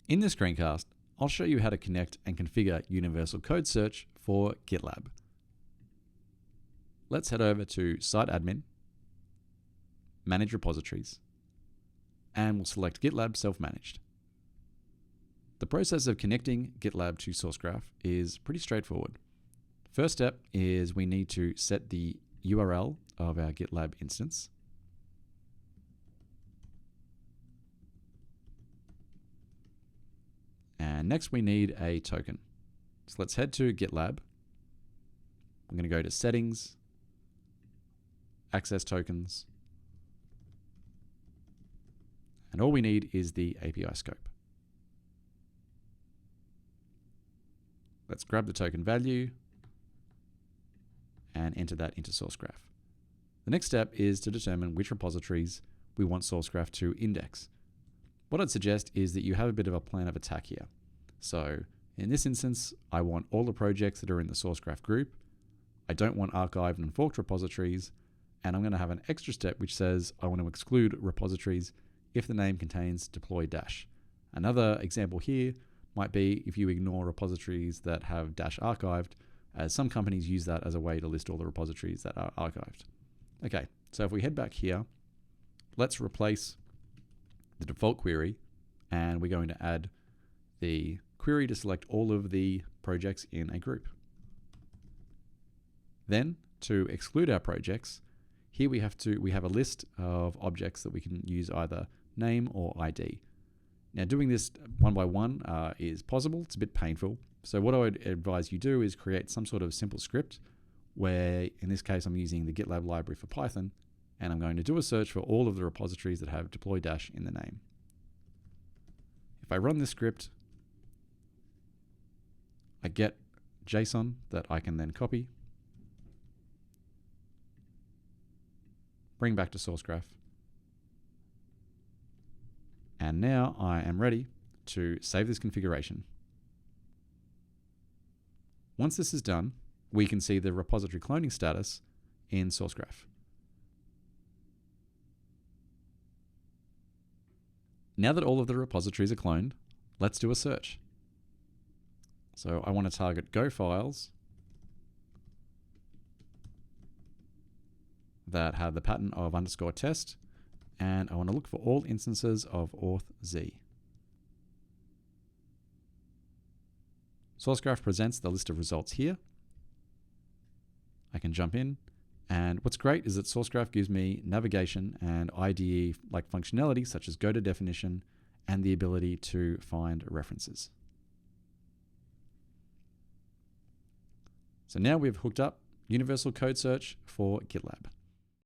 In this screencast, I'll show you how to connect and configure Universal Code Search for GitLab. Let's head over to Site Admin, Manage Repositories, and we'll select GitLab Self-Managed. The process of connecting GitLab to Sourcegraph is pretty straightforward. First step is we need to set the URL of our GitLab instance. And next we need a token. So let's head to GitLab. I'm going to go to Settings, Access Tokens, and all we need is the API scope. Let's grab the token value and enter that into Sourcegraph. The next step is to determine which repositories we want Sourcegraph to index. What I'd suggest is that you have a bit of a plan of attack here. So in this instance, I want all the projects that are in the Sourcegraph group. I don't want archived and forked repositories, and I'm going to have an extra step which says I want to exclude repositories if the name contains deploy dash. Another example here might be if you ignore repositories that have dash archived, as some companies use that as a way to list all the repositories that are archived. Okay, so if we head back here, let's replace the default query, and we're going to add the query to select all of the projects in a group. Then to exclude our projects, here we have a list of objects that we can use either name or ID. Now doing this one by one is possible. It's a bit painful. So what I would advise you do is create some sort of simple script where, in this case, I'm using the GitLab library for Python, and I'm going to do a search for all of the repositories that have deploy dash in the name. If I run this script, I get JSON that I can then copy, bring back to Sourcegraph, and now I am ready to save this configuration. Once this is done, we can see the repository cloning status in Sourcegraph. Now that all of the repositories are cloned, let's do a search. So I want to target Go files that have the pattern of _test, and I want to look for all instances of auth_z. Sourcegraph presents the list of results here. I can jump in, and what's great is that Sourcegraph gives me navigation and IDE-like functionality such as go to definition and the ability to find references. So now we've hooked up Universal Code Search for GitLab.